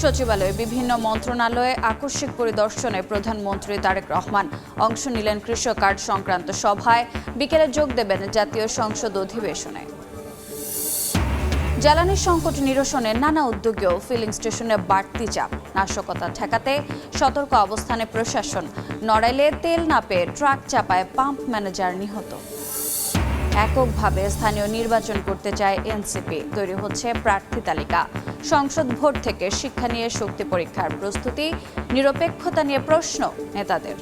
সচিবালয়ে বিভিন্ন মন্ত্রণালয়ে আকস্মিক পরিদর্শনে প্রধানমন্ত্রী তারেক রহমান অংশ নিলেন কৃষক কার্ড সংক্রান্ত সভায়। বিকেলে যোগ দেবেন জাতীয় সংসদ অধিবেশনে। জ্বালানি সংকট নিরসনে নানা উদ্যোগেও ফিলিং স্টেশনে বাড়তি চাপ। নাশকতা ঠেকাতে সতর্ক অবস্থানে প্রশাসন। নড়াইলে তেল না পেয়ে ট্রাক চাপায় পাম্প ম্যানেজার নিহত। এককভাবে স্থানীয় নির্বাচন করতে চায় এনসিপি। তৈরি হচ্ছে প্রার্থী তালিকা। সংসদ ভোট থেকে শিক্ষা নিয়ে শক্তি পরীক্ষার প্রস্তুতি। নিরপেক্ষতা নিয়ে প্রশ্ন নেতাদের।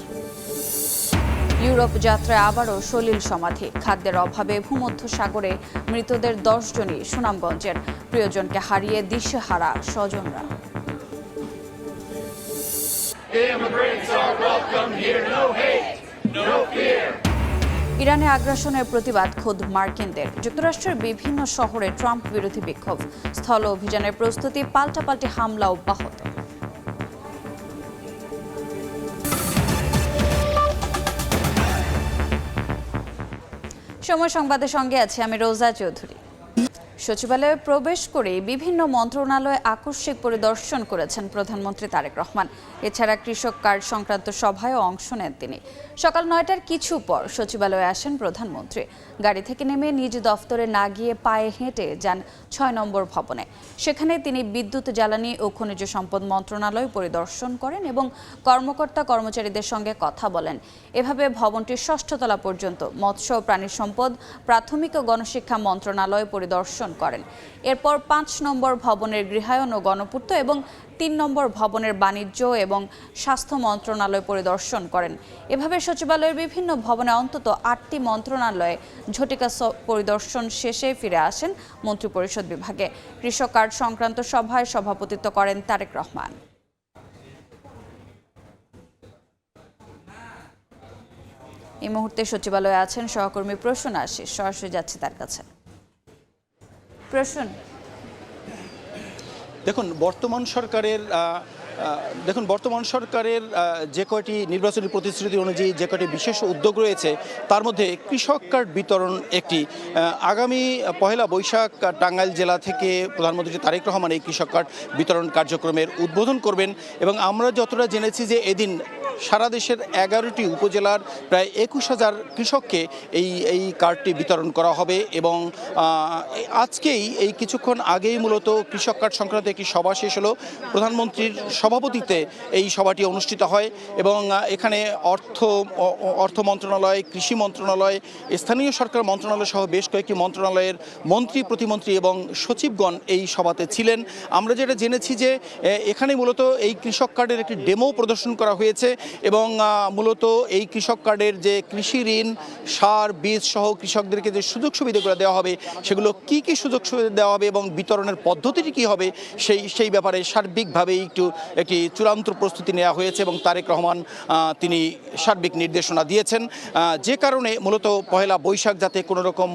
ইউরোপ যাত্রায় আবারও সলিল সমাধি। খাদ্যের অভাবে ভূমধ্য সাগরে মৃতদের 10 জনই সুনামগঞ্জের। প্রিয়জনকে হারিয়ে দিশেহারা স্বজনরা। ইরানে আগ্রাসনের প্রতিবাদ খোদ মার্কিনদের। যুক্তরাষ্ট্রের বিভিন্ন শহরে ট্রাম্প বিরোধী বিক্ষোভ। স্থল অভিযানের প্রস্তুতি, পাল্টাপাল্টি হামলা অব্যাহত। সময় সংবাদের সঙ্গে আছি আমি রোজা চৌধুরী। সচিবালয়ে প্রবেশ করে বিভিন্ন মন্ত্রণালয়ে আকস্মিক পরিদর্শন করেছেন প্রধানমন্ত্রী তারেক রহমান। এছাড়া কৃষক কার্ড সংক্রান্ত সভায়ও অংশ নেন তিনি। সকাল 9টার কিছু পর সচিবালয়ে আসেন প্রধানমন্ত্রী। গাড়ি থেকে নেমে নিজ দফতরে না গিয়ে পায়ে হেঁটে যান 6 নম্বর ভবনে। সেখানে তিনি বিদ্যুৎ, জ্বালানি ও খনিজ সম্পদ মন্ত্রণালয় পরিদর্শন করেন এবং কর্মকর্তা কর্মচারীদের সঙ্গে কথা বলেন। এভাবে ভবনটির 6ষ্ঠ তলা পর্যন্ত মৎস্য ও প্রাণী সম্পদ, প্রাথমিক ও গণশিক্ষা মন্ত্রণালয় পরিদর্শন করেন। এরপর 5 নম্বর ভবনের গৃহায়ন ও গণপূর্ত এবং 3 নম্বর ভবনের বাণিজ্য এবং স্বাস্থ্য মন্ত্রণালয় পরিদর্শন করেন। এভাবে সচিবালয়ের বিভিন্ন ভবনে অন্তত 8টি মন্ত্রণালয়ে ঝটিকা পরিদর্শন শেষে ফিরে আসেন মন্ত্রিপরিষদ বিভাগে। কৃষক কার্ড সংক্রান্ত সভায় সভাপতিত্ব করেন তারেক রহমান। এই মুহূর্তে সচিবালয়ে আছেন সহকর্মী প্রসূন আশিস। সরাসরি যাচ্ছে তার কাছে। প্রসূন, দেখুন বর্তমান সরকারের যে কয়টি নির্বাচনী প্রতিশ্রুতি অনুযায়ী যে কয়টি বিশেষ উদ্যোগ রয়েছে তার মধ্যে কৃষক কার্ড বিতরণ একটি। আগামী 1 বৈশাখ টাঙ্গাইল জেলা থেকে প্রধানমন্ত্রী তারেক রহমান এই কৃষক কার্ড বিতরণ কার্যক্রমের উদ্বোধন করবেন এবং আমরা যতটা জেনেছি যে এদিন সারা দেশের 11টি উপজেলার প্রায় 21,000 কৃষককে এই কার্ডটি বিতরণ করা হবে এবং আজকেই এই কিছুক্ষণ আগেই মূলত কৃষক কার্ড সংক্রান্ত একটি সভা শেষ হলো। প্রধানমন্ত্রীর সভাপতিত্বে এই সভাটি অনুষ্ঠিত হয় এবং এখানে অর্থ মন্ত্রণালয়, কৃষি মন্ত্রণালয়, স্থানীয় সরকার মন্ত্রণালয় সহ বেশ কয়েকটি মন্ত্রণালয়ের মন্ত্রী, প্রতিমন্ত্রী এবং সচিবগণ এই সভাতে ছিলেন। আমরা যেটা জেনেছি যে এখানে মূলত এই কৃষক কার্ডের একটি ডেমো প্রদর্শন করা হয়েছে এবং মূলত এই কৃষক কার্ডের যে কৃষি ঋণ, সার, বীজ সহ কৃষকদেরকে যে সুযোগ সুবিধাগুলো দেওয়া হবে সেগুলো কি কি সুযোগ সুবিধা দেওয়া হবে এবং বিতরণের পদ্ধতিটি কী হবে সেই ব্যাপারে সার্বিকভাবেই একটি চূড়ান্ত প্রস্তুতি নেওয়া হয়েছে এবং তারেক রহমান তিনি সার্বিক নির্দেশনা দিয়েছেন, যে কারণে মূলত 1 বৈশাখ যাতে কোনো রকম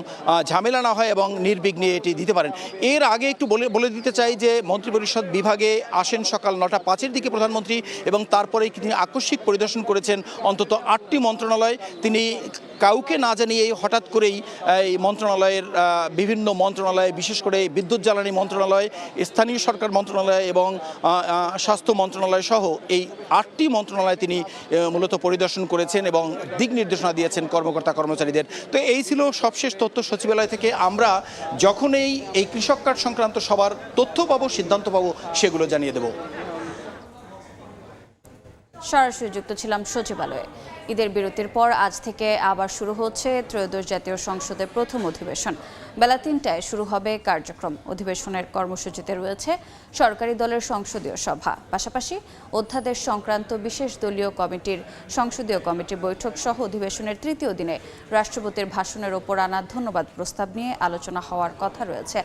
ঝামেলা না হয় এবং নির্বিঘ্নে এটি দিতে পারেন। এর আগে একটু বলে দিতে চাই যে মন্ত্রিপরিষদ বিভাগে আসেন সকাল 9:05 দিকে প্রধানমন্ত্রী এবং তারপরেই তিনি আকস্মিক পরিদর্শন করেছেন অন্তত 8টি মন্ত্রণালয়। তিনি কাউকে না জানিয়েই হঠাৎ করেই এই মন্ত্রণালয়ের বিভিন্ন মন্ত্রণালয়, বিশেষ করে বিদ্যুৎ জ্বালানি মন্ত্রণালয়, স্থানীয় সরকার মন্ত্রণালয় এবং স্বাস্থ্য মন্ত্রণালয় সহ এই 8টি মন্ত্রণালয় তিনি মূলত পরিদর্শন করেছেন এবং দিক নির্দেশনা দিয়েছেন কর্মকর্তা কর্মচারীদের। তো এই ছিল সবশেষ তথ্য সচিবালয় থেকে। আমরা যখনই এই কৃষক কার্ড সংক্রান্ত সবার তথ্য পাবো, সিদ্ধান্ত পাবো, সেগুলো জানিয়ে দেব। সরাসরি যুক্ত ছিলাম সচিবালয়ে। ঈদের বিরতির পর আজ থেকে আবার শুরু হচ্ছে ত্রয়োদশ জাতীয় সংসদের প্রথম অধিবেশন। বেলা 3টায় শুরু হবে কার্যক্রম। অধিবেশনের কর্মসূচিতে রয়েছে সরকারি দলের সংসদীয় সভা, পাশাপাশি অধ্যাদেশ সংক্রান্ত বিশেষ দলীয় কমিটির সংসদীয় কমিটির বৈঠক সহ অধিবেশনের 3য় দিনে রাষ্ট্রপতির ভাষণের ওপর আনা ধন্যবাদ প্রস্তাব নিয়ে আলোচনা হওয়ার কথা রয়েছে।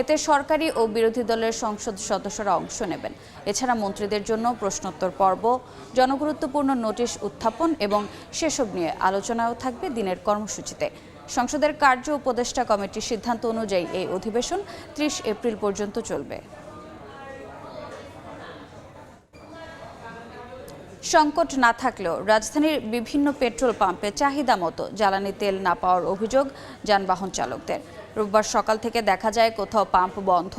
এতে সরকারি ও বিরোধী দলের সংসদ সদস্যরা অংশ নেবেন। এছাড়া মন্ত্রীদের জন্য প্রশ্নোত্তর পর্ব, জনগুরুত্বপূর্ণ নোটিশ উত্থাপন এবং সেসব নিয়ে আলোচনাও থাকবে দিনের কর্মসূচিতে। সংসদের কার্য উপদেষ্টা কমিটির সিদ্ধান্ত অনুযায়ী এই অধিবেশন 30 এপ্রিল পর্যন্ত চলবে। সংকট না থাকলেও রাজধানীর বিভিন্ন পেট্রোল পাম্পে চাহিদা মতো জ্বালানি তেল না পাওয়ার অভিযোগ যানবাহন চালকদের। রোববার সকাল থেকে দেখা যায় কোথাও পাম্প বন্ধ,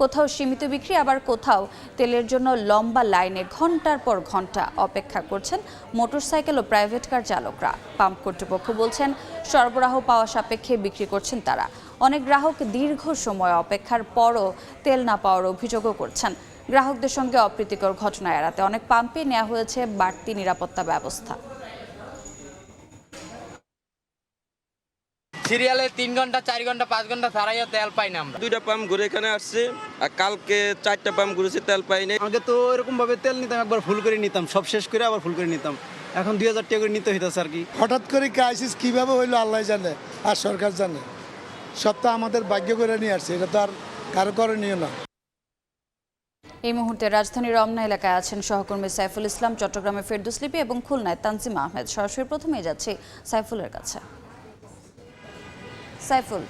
কোথাও সীমিত বিক্রি, আবার কোথাও তেলের জন্য লম্বা লাইনে ঘন্টার পর ঘন্টা অপেক্ষা করছেন মোটরসাইকেল ও প্রাইভেট কার চালকরা। পাম্প কর্তৃপক্ষ বলছেন সরবরাহ পাওয়া সাপেক্ষে বিক্রি করছেন তারা। অনেক গ্রাহক দীর্ঘ সময় অপেক্ষার পরও তেল না পাওয়ার অভিযোগও করছেন। গ্রাহকদের সঙ্গে অপ্রীতিকর ঘটনা এড়াতে অনেক পাম্পে নেওয়া হয়েছে বাড়তি নিরাপত্তা ব্যবস্থা। সিরিয়ালে 3 ঘন্টা 4 ঘন্টা 5 ঘন্টা ছাড়াইও তেল পাই না আমরা। 2টা পাম্প ঘুরে এখানে আসছে, আর কালকে 4টা পাম্প ঘুরেছি, তেল পাই নাই। আগে তো এরকম ভাবে তেল নিতাম, একবার ফুল করে নিতাম, সব শেষ করে আবার ফুল করে নিতাম। এখন 2000 টাকা করে নিতে হইতাছে আর কি। হঠাৎ করে ক্রাইসিস কিভাবে হইলো আল্লাহ জানে আর সরকার জানে। সব তো আমাদের ভাগ্য করে নিয়ে আসছে, এটা তো আর কারো করণীয় না। এই মুহূর্তে রাজধানীর রমনা এলাকায় আছেন সহকর্মী সাইফুল ইসলাম, চট্টগ্রামে ফেরদৌস লিপি এবং খুলনায় তানজিম আহমেদ। সরাসরি প্রথমেই যাচ্ছি সাইফুলের কাছে। সাইফুল,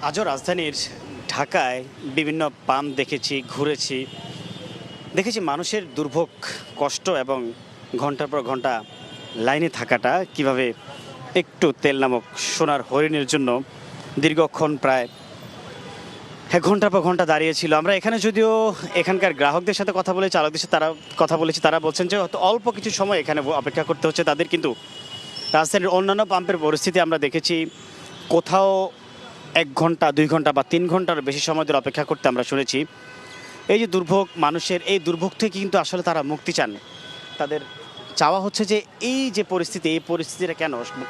আজও রাজধানীর ঢাকায় বিভিন্ন পাম্প দেখেছি, ঘুরেছি, দেখেছি মানুষের দুর্ভোগ, কষ্ট এবং ঘন্টার পর ঘন্টা লাইনে থাকাটা, কিভাবে একটু তেল নামক সোনার হরিণের জন্য দীর্ঘক্ষণ প্রায় 1 ঘন্টার পর ঘন্টা দাঁড়িয়েছিল। আমরা এখানে যদিও এখানকার গ্রাহকদের সাথে কথা বলে, চালকদের সাথে তারা কথা বলেছি, তারা বলছেন যে হয়তো অল্প কিছু সময় এখানে অপেক্ষা করতে হচ্ছে তাদের। কিন্তু রাজধানীর অন্যান্য পাম্পের পরিস্থিতি আমরা দেখেছি, কোথাও 1 ঘন্টা 2 ঘন্টা বা 3 ঘন্টার বেশি সময় ধরে অপেক্ষা করতে আমরা শুনেছি। এই যে দুর্ভোগ মানুষের, এই দুর্ভোগ থেকে কিন্তু আসলে তারা মুক্তি চান। তাদের চাওয়া হচ্ছে যে এই যে পরিস্থিতি, এই পরিস্থিতিটা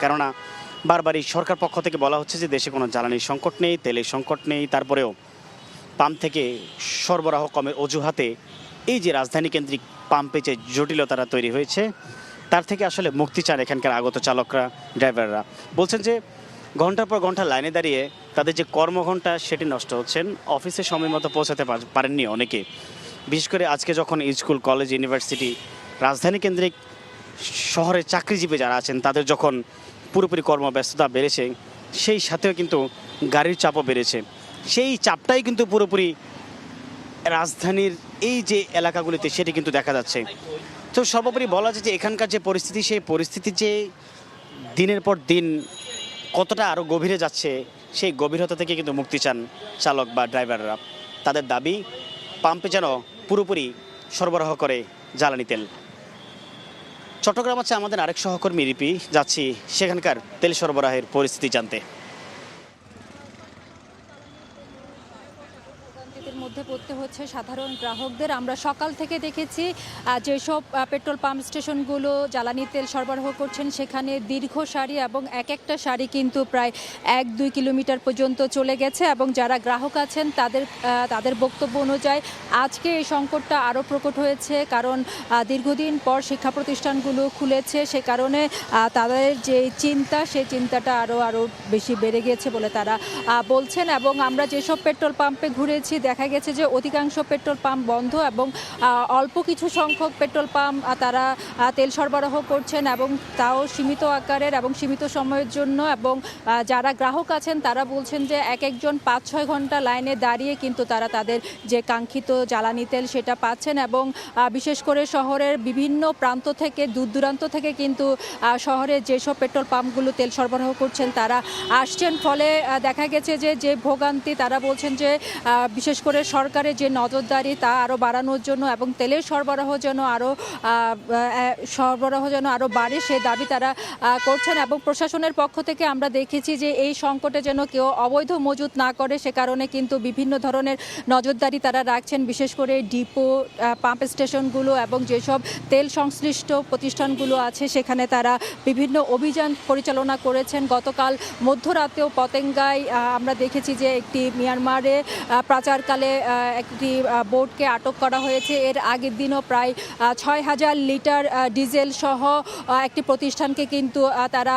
কেননা বারবারই সরকার পক্ষ থেকে বলা হচ্ছে যে দেশে কোনো জ্বালানির সংকট নেই, তেলের সংকট নেই, তারপরেও পাম্প থেকে সরবরাহ কমের অজুহাতে এই যে রাজধানী কেন্দ্রিক পাম্পে যে জটিলতাটা তৈরি হয়েছে, তার থেকে আসলে মুক্তি চান এখানকার আগত চালকরা, ড্রাইভাররা। বলছেন যে ঘন্টার পর ঘন্টা লাইনে দাঁড়িয়ে তাদের যে কর্মঘণ্টা সেটি নষ্ট হচ্ছেন, অফিসে সময় মতো পৌঁছাতে পারেননি অনেকে। বিশেষ করে আজকে যখন স্কুল, কলেজ, ইউনিভার্সিটি, রাজধানী কেন্দ্রিক শহরের চাকরিজীবী যারা আছেন তাদের যখন পুরোপুরি কর্মব্যস্ততা বেড়েছে, সেই সাথেও কিন্তু গাড়ির চাপও বেড়েছে। সেই চাপটাই কিন্তু পুরোপুরি রাজধানীর এই যে এলাকাগুলিতে সেটি কিন্তু দেখা যাচ্ছে। তো সর্বোপরি বলা যায় যে এখানকার যে পরিস্থিতি, সেই পরিস্থিতি যে দিনের পর দিন কতটা আরও গভীরে যাচ্ছে, সেই গভীরতা থেকে কিন্তু মুক্তি চান চালক বা ড্রাইভাররা। তাদের দাবি পাম্পে যেন পুরোপুরি সরবরাহ করে জ্বালানি তেল। চট্টগ্রাম আছে আমাদের আরেক সহকর্মী রিপি, যাচ্ছি সেখানকার তেল সরবরাহের পরিস্থিতি জানতে। মধ্যে পড়তে হচ্ছে সাধারণ গ্রাহকদের। আমরা সকাল থেকে দেখেছি যেসব পেট্রোল পাম্প স্টেশনগুলো জ্বালানি তেল সরবরাহ করছেন সেখানে দীর্ঘ সারি, এবং এক একটা সারি কিন্তু প্রায় 1-2 কিলোমিটার পর্যন্ত চলে গেছে। এবং যারা গ্রাহক আছেন তাদের বক্তব্য অনুযায়ী আজকে এই সংকটটা আরও প্রকট হয়েছে, কারণ দীর্ঘদিন পর শিক্ষা প্রতিষ্ঠানগুলো খুলেছে, সে কারণে তাদের যে চিন্তা, সেই চিন্তাটা আরও বেশি বেড়ে গিয়েছে বলে তারা বলছেন। এবং আমরা যেসব পেট্রোল পাম্পে ঘুরেছি দেখা গেছে যে অধিকাংশ পেট্রোল পাম্প বন্ধ, এবং অল্প কিছু সংখ্যক পেট্রোল পাম্প তারা তেল সরবরাহ করছেন, এবং তাও সীমিত আকারের এবং সীমিত সময়ের জন্য। এবং যারা গ্রাহক আছেন তারা বলছেন যে একজন 5-6 ঘন্টা লাইনে দাঁড়িয়ে কিন্তু তারা তাদের যে কাঙ্ক্ষিত জ্বালানি তেল সেটা পাচ্ছেন। এবং বিশেষ করে শহরের বিভিন্ন প্রান্ত থেকে, দূর দূরান্ত থেকে কিন্তু শহরে যেসব পেট্রোল পাম্পগুলো তেল সরবরাহ করছেন তারা আসছেন। ফলে দেখা গেছে যে ভোগান্তি, তারা বলছেন যে বিশেষ করে সরকারের যে নজরদারি তা আরও বাড়ানোর জন্য এবং তেলের সরবরাহ যেন আরও বাড়ে, সে দাবি তারা করছেন। এবং প্রশাসনের পক্ষ থেকে আমরা দেখেছি যে এই সংকটে যেন কেউ অবৈধ মজুত না করে, সে কারণে কিন্তু বিভিন্ন ধরনের নজরদারি তারা রাখছেন। বিশেষ করে ডিপো, পাম্প স্টেশনগুলো এবং যেসব তেল সংশ্লিষ্ট প্রতিষ্ঠানগুলো আছে সেখানে তারা বিভিন্ন অভিযান পরিচালনা করেছেন। গতকাল মধ্যরাতেও পতেঙ্গায় আমরা দেখেছি যে একটি মিয়ানমারে পাচারকালে একটি বোটকে আটক করা হয়েছে। এর আগের দিনও প্রায় 6000 লিটার ডিজেল সহ একটি প্রতিষ্ঠানকে কিন্তু তারা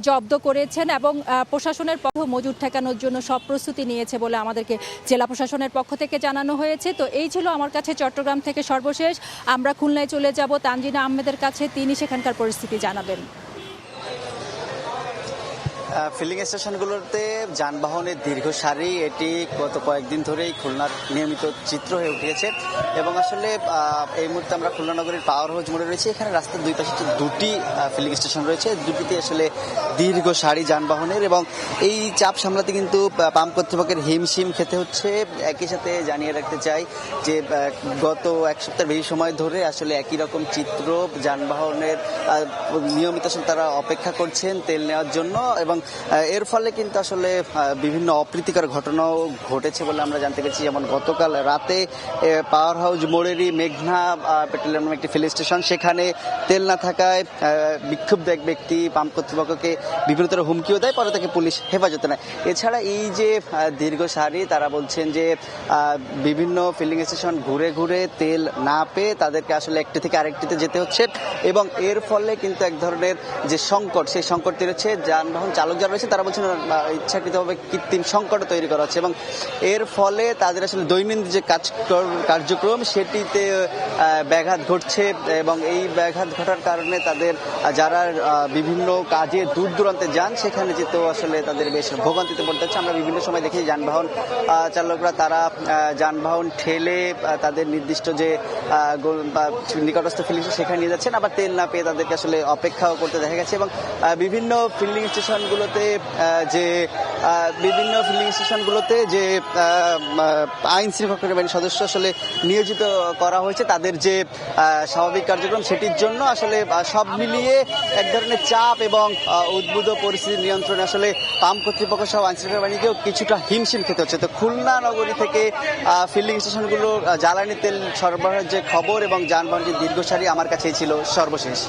জব্দ করেছেন। এবং প্রশাসনের পক্ষ মজুর ঠেকানোর জন্য সব প্রস্তুতি নিয়েছে বলে আমাদেরকে জেলা প্রশাসনের পক্ষ থেকে জানানো হয়েছে। তো এই ছিল আমার কাছে চট্টগ্রাম থেকে সর্বশেষ। আমরা খুলনায় চলে যাব তানজিনা আহমেদের কাছে, তিনি সেখানকার পরিস্থিতি জানাবেন। ফিলিং স্টেশনগুলোতে যানবাহনের দীর্ঘ সারি এটি গত কয়েকদিন ধরেই খুলনার নিয়মিত চিত্র হয়ে উঠেছে এবং আসলে এই মুহূর্তে আমরা খুলনা নগরীর পাওয়ার হাউস মোড়ে রয়েছে। এখানে রাস্তার দুই পাশে দুটি ফিলিং স্টেশন রয়েছে, দুটিতে আসলে দীর্ঘ সারি যানবাহনের এবং এই চাপ সামলাতে কিন্তু পাম্প কর্তৃপক্ষের হিমশিম খেতে হচ্ছে। একই সাথে জানিয়ে রাখতে চাই যে গত এক সপ্তাহের বেশি সময় ধরে আসলে একই রকম চিত্র, যানবাহনের নিয়মিত আসলে তারা অপেক্ষা করছেন তেল নেওয়ার জন্য এবং এর ফলে কিন্তু আসলে বিভিন্ন অপ্রীতিকর ঘটনাও ঘটেছে বলে আমরা জানতে পেরেছি। যেমন গতকাল রাতে পাওয়ার হাউস মোড়েরই মেঘনা পেট্রোলিয়াম নামে একটি ফিলিং স্টেশন, সেখানে তেল না থাকায় বিক্ষুব্ধ এক ব্যক্তি পাম্প কর্তৃপক্ষকে বিভিন্ন ধরনের হুমকিও দেয়, পরে তাকে পুলিশ হেফাজতে নেয়। এছাড়া এই যে দীর্ঘ সারি, তারা বলছেন যে বিভিন্ন ফিলিং স্টেশন ঘুরে ঘুরে তেল না পেয়ে তাদেরকে আসলে একটি থেকে আরেকটিতে যেতে হচ্ছে এবং এর ফলে কিন্তু এক ধরনের যে সংকট, সেই সংকট তৈরি হচ্ছে। যানবাহন চালক যারা রয়েছে তারা বলছেন ইচ্ছাকৃতভাবে কৃত্রিম সংকট তৈরি করা হচ্ছে এবং এর ফলে তাদের আসলে দৈনন্দিন যে কার্যক্রম সেটিতে ব্যাঘাত ঘটছে এবং এই ব্যাঘাত ঘটার কারণে তাদের যারা বিভিন্ন কাজে দূর দূরান্তে যান সেখানে যেতেও আসলে তাদের বেশ ভোগান্তিতে পড়তে হচ্ছে। আমরা বিভিন্ন সময় দেখি যানবাহন চালকরা তারা যানবাহন ঠেলে তাদের নির্দিষ্ট যে নিকটস্থ ফিলিং সেখানে নিয়ে যাচ্ছেন, আবার তেল না পেয়ে তাদেরকে আসলে অপেক্ষাও করতে দেখা গেছে এবং বিভিন্ন ফিলিং স্টেশনগুলোতে যে আইন শৃঙ্খলা বাহিনীর সদস্য আসলে নিয়োজিত করা হয়েছে, তাদের যে স্বাভাবিক কার্যক্রম সেটির জন্য আসলে সব মিলিয়ে এক ধরনের চাপ এবং উদ্বুদ্ধ পরিস্থিতি নিয়ন্ত্রণে আসলে পাম্প কর্তৃপক্ষ সহ আইন শৃঙ্খলা বাহিনীকেও কিছুটা হিমশিম খেতে হচ্ছে। তো খুলনা নগরী থেকে ফিলিং স্টেশনগুলো জ্বালানি তেল সরবরাহের যে খবর এবং যানবাহনের দীর্ঘ সারি আমার কাছেই ছিল সর্বশেষ।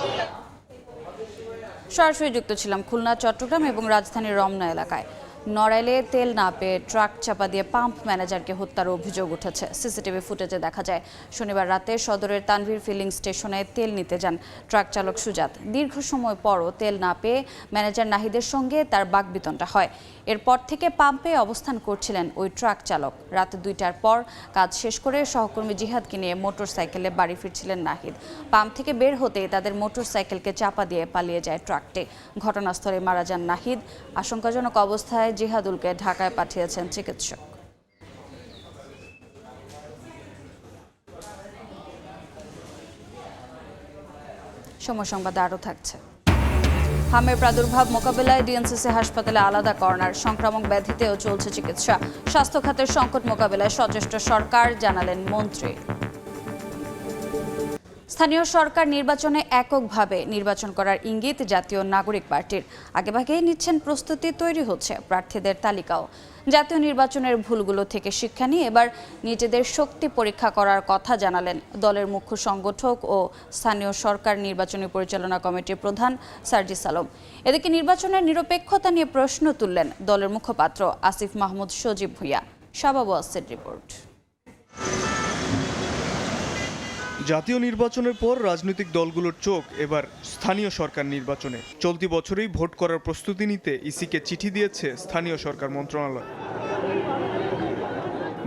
সরাসরি যুক্ত ছিলাম খুলনা, চট্টগ্রাম এবং রাজধানীর রমনা এলাকায়। নড়াইলে তেল না পেয়ে ট্রাক চাপা দিয়ে পাম্প ম্যানেজারকে হত্যার অভিযোগ উঠেছে। সিসিটিভি ফুটেজে দেখা যায় শনিবার রাতে সদরের তানভীর ফিলিং স্টেশনে তেল নিতে যান ট্রাক চালক সুজাত। দীর্ঘ সময় পরও তেল না পেয়ে ম্যানেজার নাহিদের সঙ্গে তার বাকবিতণ্ডা হয়। এরপর থেকে পাম্পে অবস্থান করছিলেন ওই ট্রাক চালক। রাত 2টার পর কাজ শেষ করে সহকর্মী জিহাদকে নিয়ে মোটরসাইকেলে বাড়ি ফিরছিলেন নাহিদ। পাম্প থেকে বের হতে তাদের মোটরসাইকেলকে চাপা দিয়ে পালিয়ে যায় ট্রাকটি। ঘটনাস্থলে মারা যান নাহিদ। আশঙ্কাজনক অবস্থায় জিহাদুলকে ঢাকায় পাঠিয়েছেন চিকিৎসক। সময় সংবাদে আরও থাকছে। হামের প্রাদুর্ভাব মোকাবেলায় ডিএনসিসি হাসপাতালে আলাদা কর্নার, সংক্রামক ব্যাধিতেও চলছে চিকিৎসা। স্বাস্থ্য খাতের সংকট মোকাবেলায় সচেষ্ট সরকার, জানালেন মন্ত্রী। স্থানীয় সরকার নির্বাচনে এককভাবে নির্বাচন করার ইঙ্গিত জাতীয় নাগরিক পার্টির। আগেভাগেই নিচ্ছেন প্রস্তুতি, তৈরি হচ্ছে প্রার্থীদের তালিকাও। জাতীয় নির্বাচনের ভুলগুলো থেকে শিক্ষা নিয়ে এবার নিজেদের শক্তি পরীক্ষা করার কথা জানালেন দলের মুখ্য সংগঠক ও স্থানীয় সরকার নির্বাচনী পরিচালনা কমিটির প্রধান সার্জিস আলম। এদিকে নির্বাচনের নিরপেক্ষতা নিয়ে প্রশ্ন তুললেন দলের মুখপাত্র আসিফ মাহমুদ সজীব ভুঁইয়া। শাবাব ওয়াসের রিপোর্ট। জাতীয় নির্বাচনের পর রাজনৈতিক দলগুলোর চোখ এবার স্থানীয় সরকার নির্বাচনে। চলতি বছরেই ভোট করার প্রস্তুতি নিতে ইসিকে চিঠি দিয়েছে স্থানীয় সরকার মন্ত্রণালয়।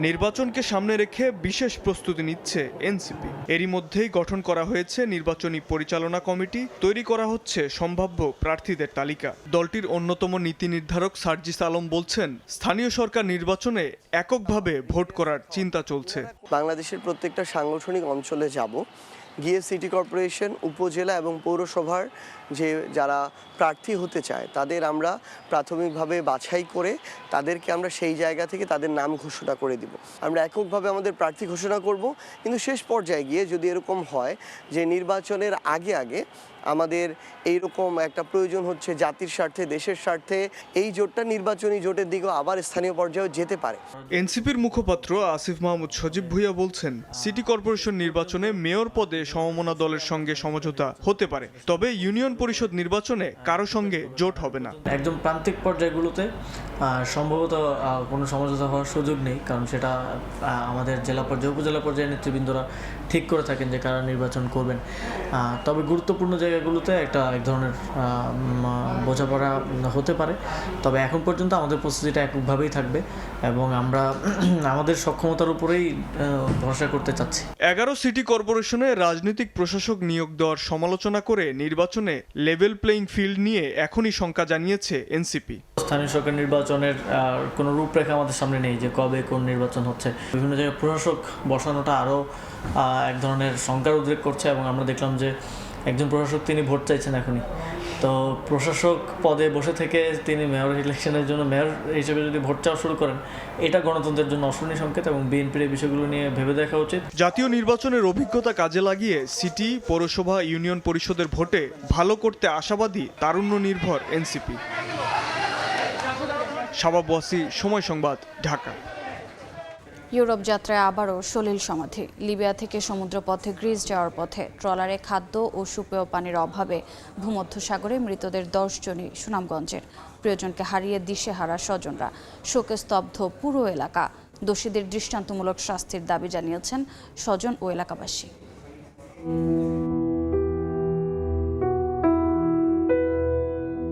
নির্বাচনকে সামনে রেখে বিশেষ প্রস্তুতি নিচ্ছে এনসিপি। এরই মধ্যেই গঠন করা হয়েছে নির্বাচনী পরিচালনা কমিটি, তৈরি করা হচ্ছে সম্ভাব্য প্রার্থীদের তালিকা। দলটির অন্যতম নীতি নির্ধারক সার্জিস আলম বলছেন, স্থানীয় সরকার নির্বাচনে এককভাবে ভোট করার চিন্তা চলছে। বাংলাদেশের প্রত্যেকটা সাংগঠনিক অঞ্চলে যাব, গিয়ে সিটি কর্পোরেশন, উপজেলা এবং পৌরসভার যারা প্রার্থী হতে চায় তাদের আমরা প্রাথমিকভাবে বাছাই করে তাদেরকে আমরা সেই জায়গা থেকে তাদের নাম ঘোষণা করে দিব। আমরা এককভাবে আমাদের প্রার্থী ঘোষণা করব, কিন্তু শেষ পর্যায়ে গিয়ে যদি এরকম হয় যে নির্বাচনের আগে আমাদের এইরকম একটা প্রয়োজন হচ্ছে জাতির স্বার্থে, দেশের স্বার্থে, এই জোটটা নির্বাচনী জোটের দিকেও আবার স্থানীয় পর্যায়ে যেতে পারে। এনসিপির মুখপাত্র আসিফ মাহমুদ সজীব ভুঁইয়া বলছেন, সিটি কর্পোরেশন নির্বাচনে মেয়র পদে সমমনা দলের সঙ্গে সমঝোতা হতে পারে, তবে ইউনিয়ন পরিষদ নির্বাচনে কারো সঙ্গে জোট হবে না। একদম প্রান্তিক পর্যায়গুলোতে সম্ভবত কোনো সমঝোতা হওয়ার সুযোগ নেই, কারণ সেটা আমাদের জেলা পর্যায়ে, উপজেলা পর্যায়ে নেতৃবৃন্দরা ঠিক করে থাকেন যে কারা নির্বাচন করবেন। তবে গুরুত্বপূর্ণ জায়গায় জায়গাগুলোতে এক ধরনের বোঝাপড়া হতে পারে, তবে এখন পর্যন্ত আমাদের প্রস্তুতিটা এককভাবেই থাকবে এবং আমরা আমাদের সক্ষমতার উপরেই ভরসা করতে চাচ্ছি। 11 সিটি কর্পোরেশনে রাজনৈতিক প্রশাসক নিয়োগ দেওয়ার সমালোচনা করে নির্বাচনে লেভেল প্লেইং ফিল্ড নিয়ে এখনই শঙ্কা জানিয়েছে এনসিপি। স্থানীয় সরকার নির্বাচনের কোনো রূপরেখা আমাদের সামনে নেই যে কবে কোন নির্বাচন হচ্ছে। বিভিন্ন জায়গায় প্রশাসক বসানোটা আরও এক ধরনের শঙ্কার উদ্রেক করছে এবং আমরা দেখলাম যে একজন প্রশাসক তিনি ভোট চাইছেন এখনই। তো প্রশাসক পদে বসে থেকে তিনি মেয়র ইলেকশনের জন্য মেয়র হিসেবে যদি ভোট চাওয়া শুরু করেন, এটা গণতন্ত্রের জন্য অশনি সংকেত এবং বিএনপির এই বিষয়গুলো নিয়ে ভেবে দেখা উচিত। জাতীয় নির্বাচনের অভিজ্ঞতা কাজে লাগিয়ে সিটি, পৌরসভা, ইউনিয়ন পরিষদের ভোটে ভালো করতে আশাবাদী তারুণ্য নির্ভর এনসিপি। শাবাব ওয়াসি, সময় সংবাদ, ঢাকা। ইউরোপ যাত্রায় আবারও সলিল সমাধি। লিবিয়া থেকে সমুদ্রপথে গ্রিস যাওয়ার পথে ট্রলারে খাদ্য ও সুপেয় পানির অভাবে ভূমধ্যসাগরে মৃতদের 10 জনই সুনামগঞ্জের। প্রিয়জনকে হারিয়ে দিশেহারা স্বজনরা, শোকে স্তব্ধ পুরো এলাকা। দোষীদের দৃষ্টান্তমূলক শাস্তির দাবি জানিয়েছেন স্বজন ও এলাকাবাসী।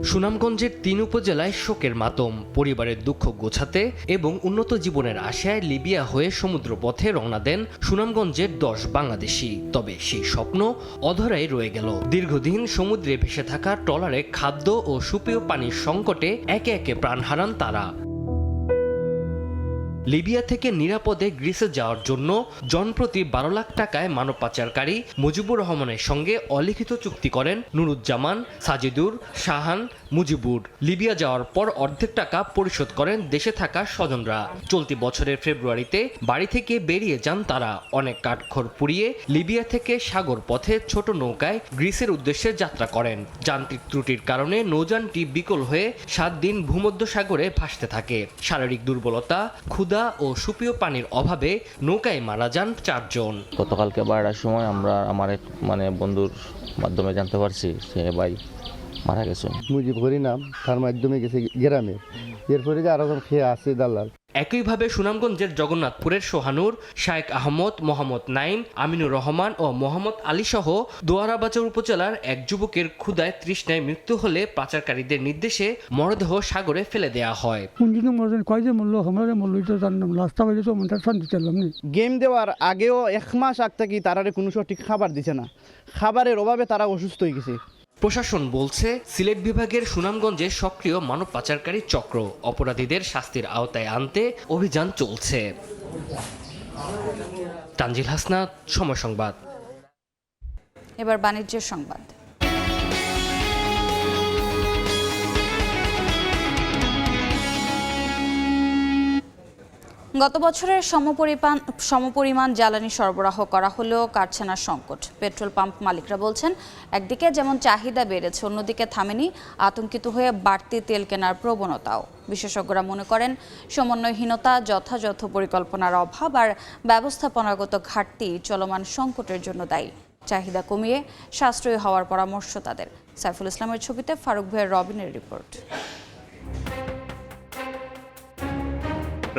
সুনামগঞ্জের 3 উপজেলায় শোকের মাতম। পরিবারের দুঃখ গোছাতে এবং উন্নত জীবনের আশায় লিবিয়া হয়ে সমুদ্রপথে রওনা দেন সুনামগঞ্জের 10 বাংলাদেশি। তবে সেই স্বপ্ন অধরাই রয়ে গেল। দীর্ঘদিন সমুদ্রে ভেসে থাকা ট্রলারে খাদ্য ও সুপেয় পানির সংকটে একে একে প্রাণ হারান তারা। লিবিয়া থেকে নিরাপদে গ্রিসে যাওয়ার জন্য জনপ্রতি 12 লাখ টাকায় মানব পাচারকারী মুজিবুর রহমানের সঙ্গে অলিখিত চুক্তি করেন নুরুজ্জামান, সাজিদুর, শাহান, মুজিবুর। লিবিয়া যাওয়ার পর অর্ধেক টাকা পরিশোধ করেন দেশে থাকা স্বজনরা। চলতি বছরের ফেব্রুয়ারিতে বাড়ি থেকে বেরিয়ে যান তারা। অনেক কাঠখড় পুড়িয়ে লিবিয়া থেকে সাগর পথে ছোট নৌকায় গ্রিসের উদ্দেশ্যে যাত্রা করেন। যান্ত্রিক ত্রুটির কারণে নৌযানটি বিকল হয়ে 7 দিন ভূমধ্যসাগরে ভাসতে থাকে। শারীরিক দুর্বলতা, ক্ষুধা ও সুপেয় পানির অভাবে নৌকায় মারা যান 4 জন। গতকালকে 12টার সময় আমরা আমার এক বন্ধুর মাধ্যমে জানতে পারছি সে ভাই মারা গেছে। মুজিব হরিনাম তার মাধ্যমে গেছে গ্রামে, এরপরে যে আরো খেয়ে আসছে দালাল। একইভাবে সুনামগঞ্জের জগন্নাথপুরের সোহানুর, শায়েক আহমদ, মোহাম্মদ নাইম, আমিনুর রহমান ও মোহাম্মদ আলী সহ দোয়ারাবাজার উপজেলার এক যুবকের ক্ষুধায় তৃষ্ণায় মৃত্যু হলে পাচারকারীদের নির্দেশে মরদেহ সাগরে ফেলে দেওয়া হয়। গেম দেওয়ার আগেও 1 মাস আগ থেকে তারারে কোনো সঠিক খাবার দিছে না। খাবারের অভাবে তারা অসুস্থ হয়ে গেছে। প্রশাসন বলছে সিলেট বিভাগের সুনামগঞ্জে সক্রিয় মানব পাচারকারী চক্র। অপরাধীদের শাস্তির আওতায় আনতে অভিযান চলছে। তানজিল হাসনাত, সময় সংবাদ। এবার বাণিজ্যের সংবাদ। গত বছরের সমপরিমাণ জ্বালানি সরবরাহ করা হলেও কাটছে না সংকট। পেট্রোল পাম্প মালিকরা বলছেন, একদিকে যেমন চাহিদা বেড়েছে, অন্যদিকে থামেনি আতঙ্কিত হয়ে বাড়তি তেল কেনার প্রবণতাও। বিশেষজ্ঞরা মনে করেন, সমন্বয়হীনতা, যথাযথ পরিকল্পনার অভাব আর ব্যবস্থাপনাগত ঘাটতি চলমান সংকটের জন্য দায়ী। চাহিদা কমিয়ে সাশ্রয়ী হওয়ার পরামর্শ তাদের। সাইফুল ইসলামের ছবিতে ফারুক ভাইয়ের রবিনের রিপোর্ট।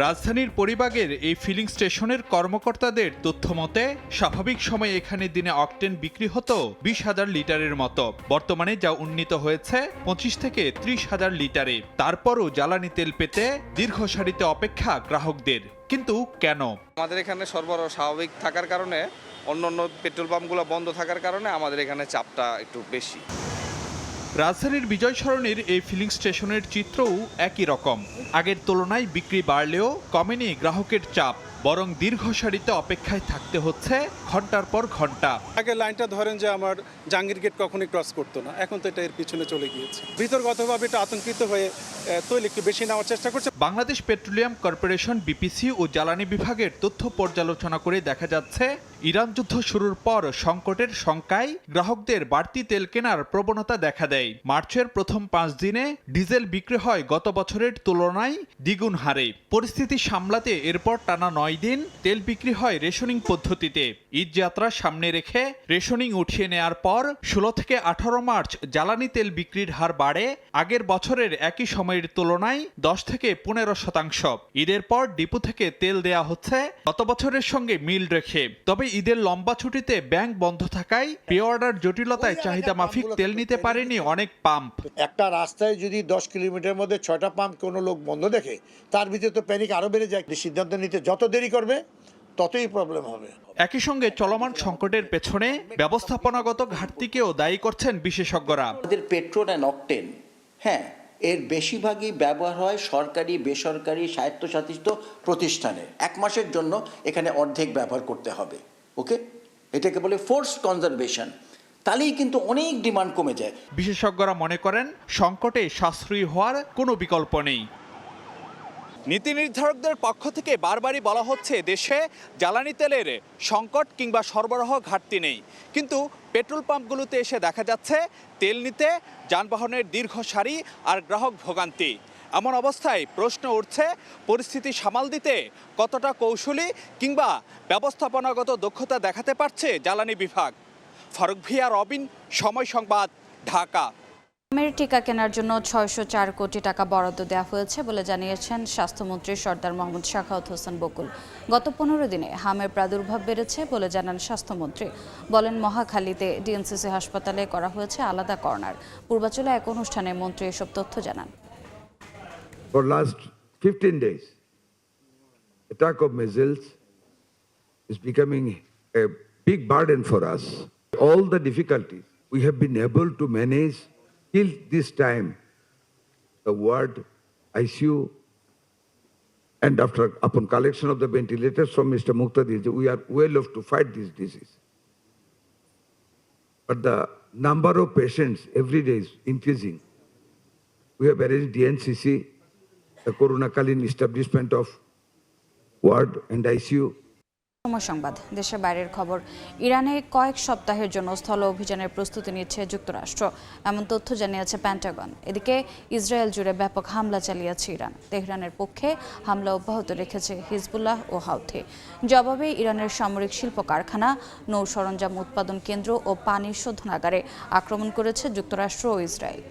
রাজধানীর পরিবাগের এই ফিলিং স্টেশনের কর্মকর্তাদের তথ্য মতে স্বাভাবিক সময়ে এখানে দিনে অকটেন বিক্রি হতো 20,000 লিটারের মতো। বর্তমানে যা উন্নীত হয়েছে 25 থেকে 30,000 লিটারে। তারপরও জ্বালানি তেল পেতে দীর্ঘ সারিতে অপেক্ষা গ্রাহকদের। কিন্তু কেন? আমাদের এখানে সরবরাহ স্বাভাবিক থাকার কারণে, অন্যান্য পেট্রোল পাম্পগুলো বন্ধ থাকার কারণে আমাদের এখানে চাপটা একটু বেশি। রাজধানীর বিজয় সরণির এই ফিলিং স্টেশনের চিত্রও একই রকম। আগের তুলনায় বিক্রি বাড়লেও কমেনি গ্রাহকের চাপ, বরং দীর্ঘ সারিতে অপেক্ষায় থাকতে হচ্ছে ঘন্টার পর ঘন্টা। আগে লাইনটা ধরেন যে আমার জাহাঙ্গীর গেট কখনোই ক্রস করতো না, এখন তো এটা এর পিছনে চলে গিয়েছে। ভিতরগতভাবে এটা আতঙ্কিত হয়ে তৈল একটু বেশি নেওয়ার চেষ্টা করছে। বাংলাদেশ পেট্রোলিয়াম কর্পোরেশন বিপিসি ও জ্বালানি বিভাগের তথ্য পর্যালোচনা করে দেখা যাচ্ছে, ইরান যুদ্ধ শুরুর পর সংকটের শঙ্কায় গ্রাহকদের বাড়তি তেল কেনার প্রবণতা দেখা দেয়। মার্চের প্রথম 5 দিনে ডিজেল বিক্রি হয় গত বছরের তুলনায় দ্বিগুণ হারে। পরিস্থিতি সামলাতে এরপর টানা 9 দিন তেল বিক্রি হয় রেশনিং পদ্ধতিতে। ঈদ যাত্রা সামনে রেখে রেশনিং উঠিয়ে নেয়ার পর 16 থেকে 18 মার্চ জ্বালানি তেল বিক্রির হার বাড়ে আগের বছরের একই সময়ের তুলনায় 10 থেকে 15%। ঈদের পর ডিপো থেকে তেল দেয়া হচ্ছে গত বছরের সঙ্গে মিল রেখে। তবে ঈদের লম্বা ছুটিতে ব্যাংক বন্ধ থাকায় পে অর্ডার জটিলতায় চাহিদা মাফিক তেল নিতে পারেনি অনেক পাম্প। একটা রাস্তায় যদি 10 কিলোমিটার মধ্যে 6টা পাম্প কোনো লোক বন্ধ দেখে, তার ভিতরে তো প্যানিক আরো বেড়ে যায়। সিদ্ধান্ত নিতে যত দেরি করবে ততই প্রবলেম হবে। একই সঙ্গে চলমান সংকটের পেছনে ব্যবস্থাপনাগত ঘাটতিকেও দায়ী করছেন বিশেষজ্ঞরা। আমাদের পেট্রোল অ্যান্ড অকটেন, হ্যাঁ, এর বেশিরভাগই ব্যবহার হয় সরকারি, বেসরকারি, স্বায়ত্তশাসিত প্রতিষ্ঠানে। 1 মাসের জন্য এখানে অর্ধেক ব্যবহার করতে হবে। ওকে, এটাকে বলে ফোর্সড কনজারভেশন। তাহলেই কিন্তু অনেক ডিমান্ড কমে যায়। বিশেষজ্ঞরা মনে করেন সংকটে সাশ্রয়ী হওয়ার কোনো বিকল্প নেই। নীতি নির্ধারকদের পক্ষ থেকে বারবারই বলা হচ্ছে দেশে জ্বালানি তেলের সংকট কিংবা সরবরাহ ঘাটতি নেই, কিন্তু পেট্রোল পাম্পগুলোতে এসে দেখা যাচ্ছে তেল নিতে যানবাহনের দীর্ঘ সারি আর গ্রাহক ভোগান্তি। এমন অবস্থায় প্রশ্ন উঠছে পরিস্থিতি সামাল দিতে কতটা কৌশলী কিংবা ব্যবস্থাপনাগত দক্ষতা দেখাতে পারছে জ্বালানি বিভাগ। ফারুক ভিয়া, রবিন, সময় সংবাদ, ঢাকা। হামের টিকা কেনার জন্য 604 কোটি টাকা বরাদ্দ দেওয়া হয়েছে বলে জানিয়েছেন স্বাস্থ্যমন্ত্রী সরদার মোহাম্মদ শাখাওয়াত হোসেন বকুল। গত 15 দিনে হামের প্রাদুর্ভাব বেড়েছে বলে জানান স্বাস্থ্যমন্ত্রী। বলেন, মহাখালীতে ডিএনসিসি হাসপাতালে করা হয়েছে আলাদা কর্নার। পূর্বাচলে এক অনুষ্ঠানে মন্ত্রী এসব তথ্য জানান। For last 15 days, attack of measles is becoming a big burden for us. All the difficulties we have been able to manage till this time, the ward, ICU, and upon collection of the ventilators from Mr. Muqtadir, we are well off to fight this disease. But the number of patients every day is increasing. We have arranged DNCC, the Corona-Kalin establishment of ward and ICU. সময় সংবাদ, দেশের বাইরের খবর। ইরানে কয়েক সপ্তাহের জন্য স্থল অভিযানের প্রস্তুতি নিচ্ছে যুক্তরাষ্ট্র, এমন তথ্য জানিয়েছে পেন্টাগন। এদিকে ইসরায়েল জুড়ে ব্যাপক হামলা চালিয়েছে ইরান। তেহরানের পক্ষে হামলা অব্যাহত রেখেছে হিজবুল্লাহ ও হাউথি। জবাবে ইরানের সামরিক শিল্প কারখানা, নৌ সরঞ্জাম উৎপাদন কেন্দ্র ও পানি শোধনাগারে আক্রমণ করেছে যুক্তরাষ্ট্র ও ইসরায়েল।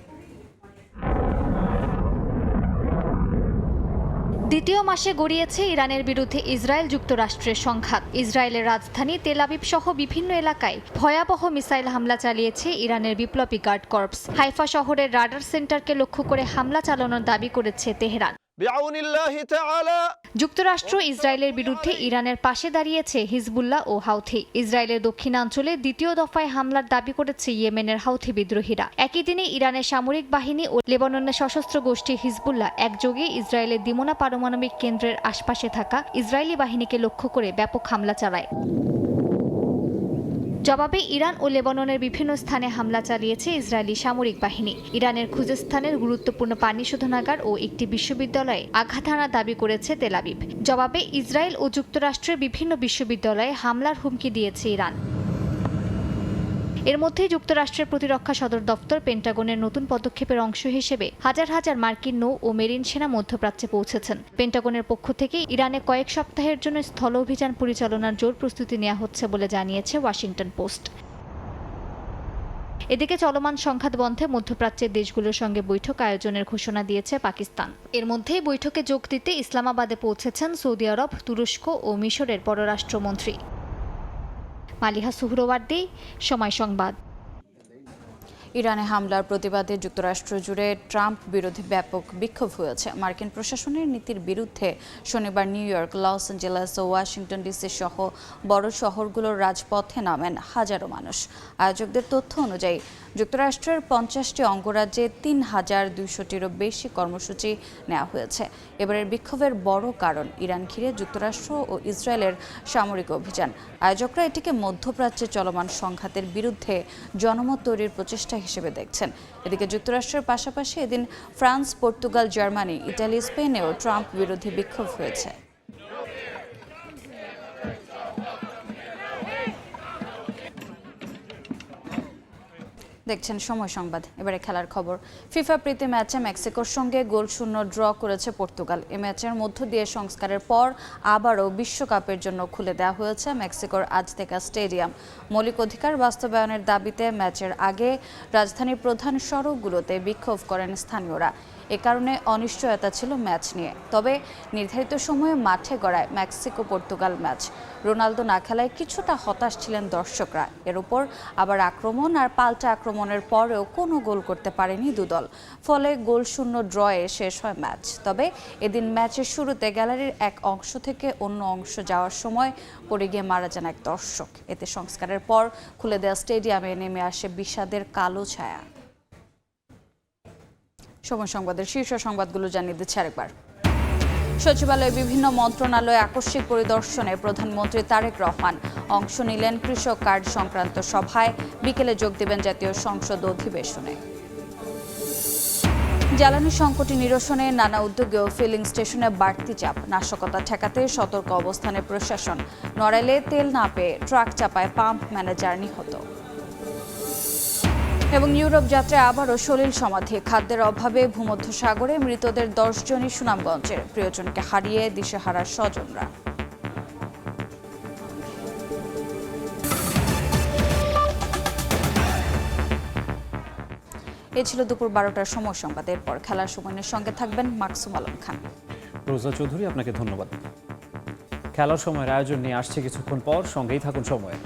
দ্বিতীয় মাসে গড়িয়েছে ইরানের বিরুদ্ধে ইসরায়েল যুক্তরাষ্ট্রের সংঘাত। ইসরায়েলের রাজধানী তেল আবিব সহ বিভিন্ন এলাকায় ভয়াবহ মিসাইল হামলা চালিয়েছে ইরানের বিপ্লবী গার্ড কর্পস। হাইফা শহরের রাডার সেন্টারকে লক্ষ্য করে হামলা চালানোর দাবি করেছে তেহরান। যুক্তরাষ্ট্র ইসরায়েলের বিরুদ্ধে ইরানের পাশে দাঁড়িয়েছে হিজবুল্লাহ ও হাউথি। ইসরায়েলের দক্ষিণাঞ্চলে দ্বিতীয় দফায় হামলার দাবি করেছে ইয়েমেনের হাউথি বিদ্রোহীরা। একই দিনে ইরানের সামরিক বাহিনী ও লেবাননের সশস্ত্র গোষ্ঠী হিজবুল্লাহ একযোগে ইসরায়েলের দিমোনা পারমাণবিক কেন্দ্রের আশপাশে থাকা ইসরায়েলি বাহিনীকে লক্ষ্য করে ব্যাপক হামলা চালায়। জবাবে ইরান ও লেবাননের বিভিন্ন স্থানে হামলা চালিয়েছে ইসরায়েলি সামরিক বাহিনী। ইরানের খুজেস্তানের গুরুত্বপূর্ণ পানি শোধনাগার ও একটি বিশ্ববিদ্যালয়ে আঘাত হানার দাবি করেছে তেল আবিব। জবাবে ইসরায়েল ও যুক্তরাষ্ট্রের বিভিন্ন বিশ্ববিদ্যালয়ে হামলার হুমকি দিয়েছে ইরান। এর মধ্যে যুক্তরাষ্ট্রের প্রতিরক্ষা সদর দপ্তর পেন্টাগনের নতুন পদক্ষেপের অংশ হিসেবে হাজার হাজার মার্কিন নৌ ও মেরিন সেনা মধ্যপ্রাচ্যে পৌঁছেছেন। পেন্টাগনের পক্ষ থেকে ইরানে কয়েক সপ্তাহের জন্য স্থল অভিযান পরিচালনার জোর প্রস্তুতি নেওয়া হচ্ছে বলে জানিয়েছে ওয়াশিংটন পোস্ট। এদিকে চলমান সংঘাত বন্ধে মধ্যপ্রাচ্যের দেশগুলোর সঙ্গে বৈঠক আয়োজনের ঘোষণা দিয়েছে পাকিস্তান। এর মধ্যেই বৈঠকে যোগ দিতে ইসলামাবাদে পৌঁছেছেন সৌদি আরব, তুরস্ক ও মিশরের পররাষ্ট্রমন্ত্রী। মালিহা সুহরওয়ার্দী, সময় সংবাদ। ইরানে হামলার প্রতিবাদে যুক্তরাষ্ট্র জুড়ে ট্রাম্প বিরোধী ব্যাপক বিক্ষোভ হয়েছে। মার্কিন প্রশাসনের নীতির বিরুদ্ধে শনিবার নিউ ইয়র্ক, লস অ্যাঞ্জেলেস ও ওয়াশিংটন ডিসি সহ বড় শহরগুলোর রাজপথে নামেন হাজারো মানুষ। আয়োজকদের তথ্য অনুযায়ী যুক্তরাষ্ট্রের 50টি অঙ্গরাজ্যে 3200টিরও বেশি কর্মসূচি নেওয়া হয়েছে। এবারের বিক্ষোভের বড় কারণ ইরান ঘিরে যুক্তরাষ্ট্র ও ইসরায়েলের সামরিক অভিযান। আয়োজকরা এটিকে মধ্যপ্রাচ্যে চলমান সংঘাতের বিরুদ্ধে জনমত তৈরির প্রচেষ্টা হিসেবে দেখছেন। এদিকে যুক্তরাষ্ট্রের পাশাপাশি এদিন ফ্রান্স, পর্তুগাল, জার্মানি, ইটালি, স্পেনেও ট্রাম্প বিরোধী বিক্ষোভ হয়েছে। দেখছেন সময় সংবাদ। এবারে খেলার খবর। ফিফা প্রীতি ম্যাচে মেক্সিকোর সঙ্গে গোলশূন্য ড্র করেছে পর্তুগাল। এই ম্যাচের মধ্য দিয়ে সংস্কারের পর আবারও বিশ্বকাপের জন্য খুলে দেওয়া হয়েছে মেক্সিকোর আজতেকা স্টেডিয়াম। মৌলিক অধিকার বাস্তবায়নের দাবিতে ম্যাচের আগে রাজধানীর প্রধান সড়কগুলোতে বিক্ষোভ করেন স্থানীয়রা। এ কারণে অনিশ্চয়তা ছিল ম্যাচ নিয়ে। তবে নির্ধারিত সময়ে মাঠে গড়ায় মেক্সিকো পর্তুগাল ম্যাচ। রোনালদো না খেলায় কিছুটা হতাশ ছিলেন দর্শকরা। এর উপর আবার আক্রমণ আর পাল্টা আক্রমণের পরেও কোনো গোল করতে পারেনি দুদল। ফলে গোলশূন্য ড্রয়ে শেষ হয় ম্যাচ। তবে এদিন ম্যাচের শুরুতে গ্যালারির এক অংশ থেকে অন্য অংশ যাওয়ার সময় পড়ে গিয়ে মারা যান এক দর্শক। এতে সংস্কারের পর খুলে দেওয়া স্টেডিয়ামে নেমে আসে বিষাদের কালো ছায়া। সময় সংবাদের শীর্ষ সংবাদগুলো জানিয়ে দিচ্ছে আরেকবার। সচিবালয়ে বিভিন্ন মন্ত্রণালয়ে আকস্মিক পরিদর্শনে প্রধানমন্ত্রী তারেক রহমান অংশ নিলেন কৃষক কার্ড সংক্রান্ত সভায়। বিকেলে যোগ দেবেন জাতীয় সংসদ অধিবেশনে। জ্বালানি সংকট নিরসনে নানা উদ্যোগেও ফিলিং স্টেশনে বাড়তি চাপ। নাশকতা ঠেকাতে সতর্ক অবস্থানে প্রশাসন। নড়াইলে তেল না পেয়ে ট্রাক চাপায় পাম্প ম্যানেজার নিহত। এবং ইউরোপ যাত্রায় আবারও সলিল সমাধি। খাদ্যের অভাবে ভূমধ্যসাগরে মৃতদের 10 জনই সুনামগঞ্জের। প্রিয়জনকে হারিয়ে দিশেহারা স্বজনরা। এ ছিল দুপুর 12টার সময় সংবাদ। এরপর খেলার সময়ের সঙ্গে থাকবেন মাকসুম আলম খান। রোজা চৌধুরী, আপনাকে ধন্যবাদ। খেলার সময়ের আয়োজন নিয়ে আসছে কিছুক্ষণ পর, সঙ্গেই থাকুন সময়ে।